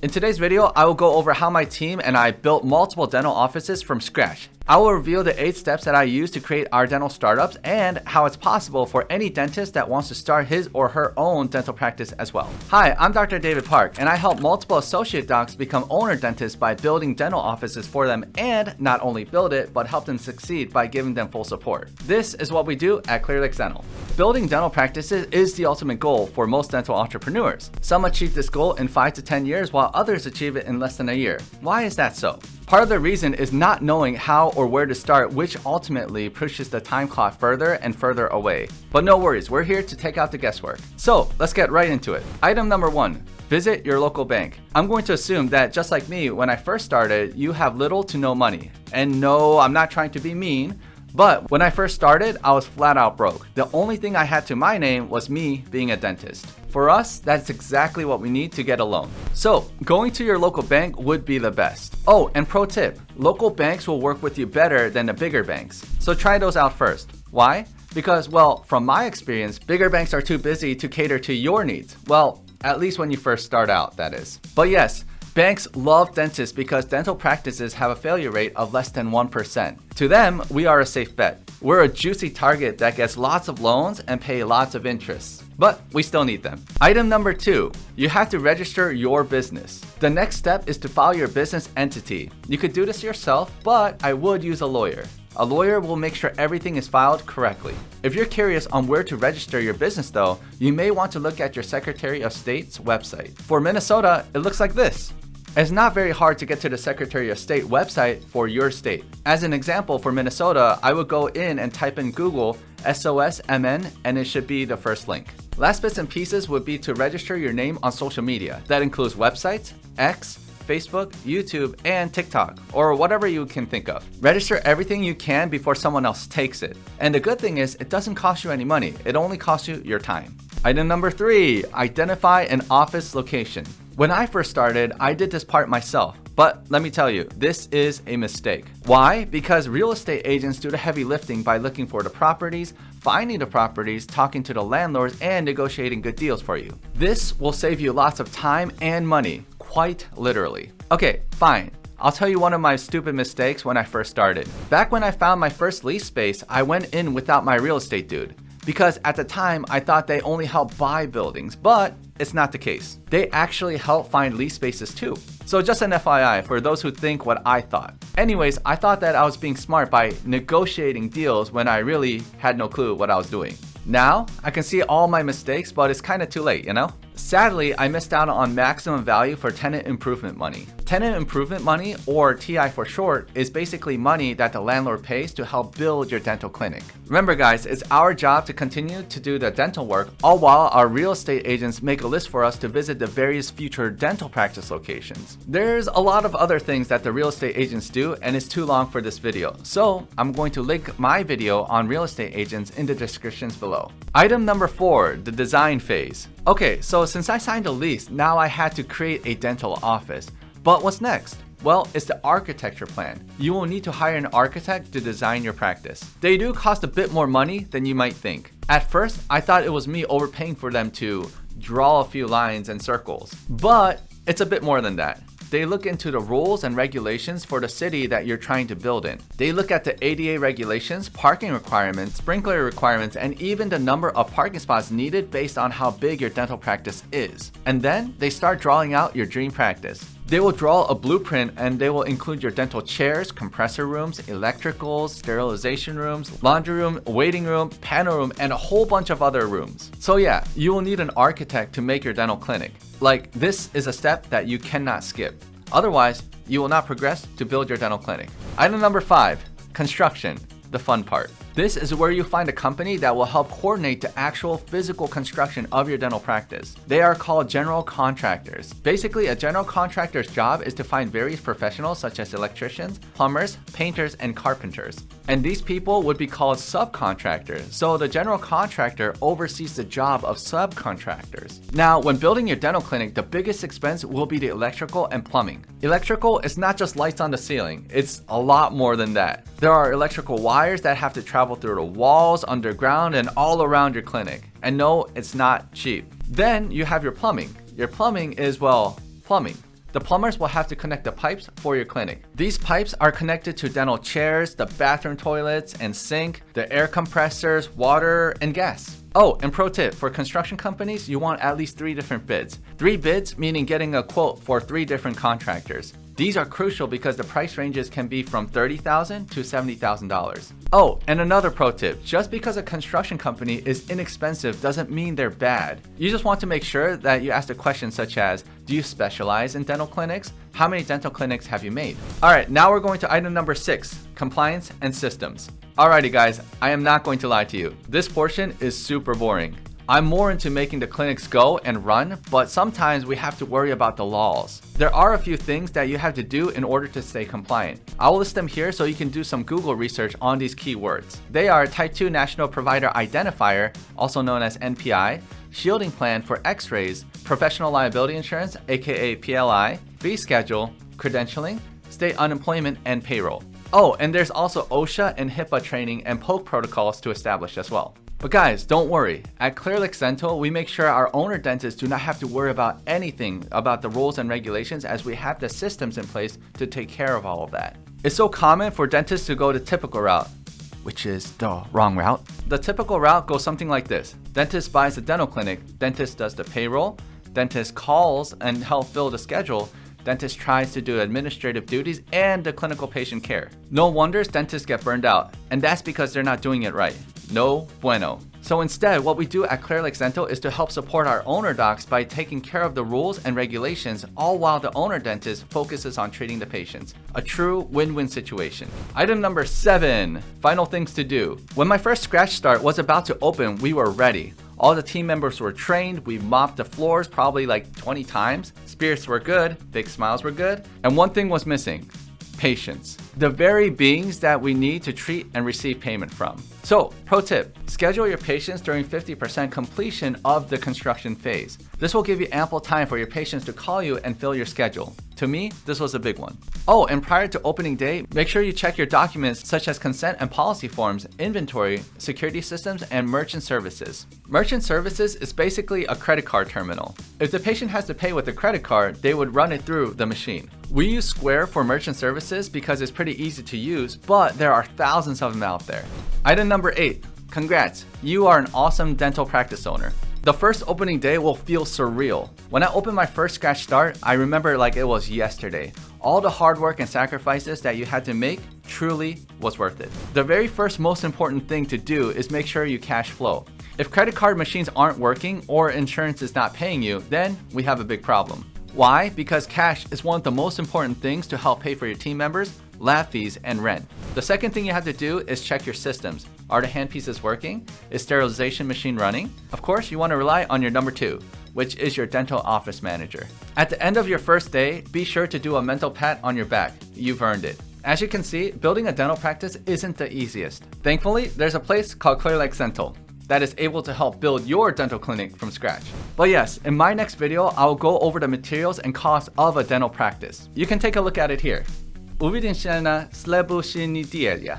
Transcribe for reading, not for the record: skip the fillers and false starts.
In today's video, I will go over how my team and I built multiple dental offices from scratch. I will reveal the 8 steps that I use to create our dental startups and how it's possible for any dentist that wants to start his or her own dental practice as well. Hi, I'm Dr. David Park, and I help multiple associate docs become owner dentists by building dental offices for them and not only build it, but help them succeed by giving them full support. This is what we do at Clear Lakes Dental. Building dental practices is the ultimate goal for most dental entrepreneurs. Some achieve this goal in 5 to 10 years while others achieve it in less than a year. Why is that so? Part of the reason is not knowing how or where to start, which ultimately pushes the time clock further and further away. But no worries, we're here to take out the guesswork. So let's get right into it. Item number 1. Visit your local bank. I'm going to assume that just like me, when I first started, you have little to no money. And no, I'm not trying to be mean, but when I first started, I was flat out broke. The only thing I had to my name was me being a dentist. For us, that's exactly what we need to get a loan. So, going to your local bank would be the best. Oh, and pro tip, local banks will work with you better than the bigger banks. So try those out first. Why? Because, well, from my experience, bigger banks are too busy to cater to your needs. Well, at least when you first start out, that is. But yes, banks love dentists because dental practices have a failure rate of less than 1%. To them, we are a safe bet. We're a juicy target that gets lots of loans and pay lots of interest. But we still need them. Item number 2, you have to register your business. The next step is to file your business entity. You could do this yourself, but I would use a lawyer. A lawyer will make sure everything is filed correctly. If you're curious on where to register your business though, you may want to look at your Secretary of State's website. For Minnesota, it looks like this. It's not very hard to get to the Secretary of State website for your state. As an example, for Minnesota, I would go in and type in Google SOSMN and it should be the first link. Last bits and pieces would be to register your name on social media. That includes websites, X, Facebook, YouTube, and TikTok, or whatever you can think of. Register everything you can before someone else takes it. And the good thing is, it doesn't cost you any money. It only costs you your time. Item number 3, identify an office location. When I first started, I did this part myself, but let me tell you, this is a mistake. Why? Because real estate agents do the heavy lifting by looking for the properties, finding the properties, talking to the landlords, and negotiating good deals for you. This will save you lots of time and money, quite literally. Okay, fine. I'll tell you one of my stupid mistakes when I first started. Back when I found my first lease space, I went in without my real estate dude. Because at the time, I thought they only help buy buildings, but it's not the case. They actually help find lease spaces too. So just an FYI for those who think what I thought. Anyways, I thought that I was being smart by negotiating deals when I really had no clue what I was doing. Now, I can see all my mistakes, but it's kind of too late, you know? Sadly, I missed out on maximum value for tenant improvement money. Tenant improvement money, or TI for short, is basically money that the landlord pays to help build your dental clinic. Remember guys, it's our job to continue to do the dental work, all while our real estate agents make a list for us to visit the various future dental practice locations. There's a lot of other things that the real estate agents do, and it's too long for this video. So I'm going to link my video on real estate agents in the descriptions below. Item number 4, the design phase. Okay, so since I signed a lease, now I had to create a dental office. But what's next? Well, it's the architecture plan. You will need to hire an architect to design your practice. They do cost a bit more money than you might think. At first, I thought it was me overpaying for them to draw a few lines and circles. But it's a bit more than that. They look into the rules and regulations for the city that you're trying to build in. They look at the ADA regulations, parking requirements, sprinkler requirements, and even the number of parking spots needed based on how big your dental practice is. And then they start drawing out your dream practice. They will draw a blueprint and they will include your dental chairs, compressor rooms, electricals, sterilization rooms, laundry room, waiting room, panel room, and a whole bunch of other rooms. So yeah, you will need an architect to make your dental clinic. Like, this is a step that you cannot skip. Otherwise, you will not progress to build your dental clinic. Item number 5, construction, the fun part. This is where you find a company that will help coordinate the actual physical construction of your dental practice. They are called general contractors. Basically, a general contractor's job is to find various professionals such as electricians, plumbers, painters, and carpenters. And these people would be called subcontractors. So the general contractor oversees the job of subcontractors. Now, when building your dental clinic, the biggest expense will be the electrical and plumbing. Electrical is not just lights on the ceiling. It's a lot more than that. There are electrical wires that have to travel through the walls, underground, and all around your clinic. And no, it's not cheap. Then you have your plumbing. Your plumbing is, well, plumbing. The plumbers will have to connect the pipes for your clinic. These pipes are connected to dental chairs, the bathroom toilets and sink, the air compressors, water, and gas. Oh, and pro tip, for construction companies, you want at least 3 different bids. 3 bids meaning getting a quote for 3 different contractors. These are crucial because the price ranges can be from $30,000 to $70,000. Oh, and another pro tip, just because a construction company is inexpensive doesn't mean they're bad. You just want to make sure that you ask a question such as, do you specialize in dental clinics? How many dental clinics have you made? Alright, now we're going to item number 6, compliance and systems. Alrighty guys, I am not going to lie to you. This portion is super boring. I'm more into making the clinics go and run, but sometimes we have to worry about the laws. There are a few things that you have to do in order to stay compliant. I'll list them here so you can do some Google research on these keywords. They are Type 2 National Provider Identifier, also known as NPI, shielding plan for x-rays, professional liability insurance, aka PLI, fee schedule, credentialing, state unemployment, and payroll. Oh, and there's also OSHA and HIPAA training and POC protocols to establish as well. But guys, don't worry. At Clearlix Dental, we make sure our owner dentists do not have to worry about anything about the rules and regulations, as we have the systems in place to take care of all of that. It's so common for dentists to go the typical route, which is the wrong route. The typical route goes something like this. Dentist buys a dental clinic, dentist does the payroll, dentist calls and helps fill the schedule, dentist tries to do administrative duties and the clinical patient care. No wonders dentists get burned out, and that's because they're not doing it right. No bueno. So instead, what we do at Clearlix Dental is to help support our owner docs by taking care of the rules and regulations, all while the owner dentist focuses on treating the patients. A true win-win situation. Item number 7, final things to do. When my first scratch start was about to open, we were ready. All the team members were trained, we mopped the floors probably like 20 times. Spirits were good, big smiles were good, and one thing was missing. Patients. The very beings that we need to treat and receive payment from. So, pro tip, schedule your patients during 50% completion of the construction phase. This will give you ample time for your patients to call you and fill your schedule. To me, this was a big one. Oh, and prior to opening day, make sure you check your documents such as consent and policy forms, inventory, security systems, and merchant services. Merchant services is basically a credit card terminal. If the patient has to pay with a credit card, they would run it through the machine. We use Square for merchant services because it's pretty easy to use, but there are thousands of them out there. Item number 8, congrats, you are an awesome dental practice owner. The first opening day will feel surreal. When I opened my first scratch start, I remember like it was yesterday. All the hard work and sacrifices that you had to make truly was worth it. The very first most important thing to do is make sure you cash flow. If credit card machines aren't working or insurance is not paying you, then we have a big problem. Why? Because cash is one of the most important things to help pay for your team members, lab fees, and rent. The second thing you have to do is check your systems. Are the handpieces working? Is sterilization machine running? Of course, you want to rely on your number 2, which is your dental office manager. At the end of your first day, be sure to do a mental pat on your back. You've earned it. As you can see, building a dental practice isn't the easiest. Thankfully, there's a place called Clearlix Dental that is able to help build your dental clinic from scratch. But yes, in my next video, I'll go over the materials and costs of a dental practice. You can take a look at it here. Uwidzenia slebu silni dielia.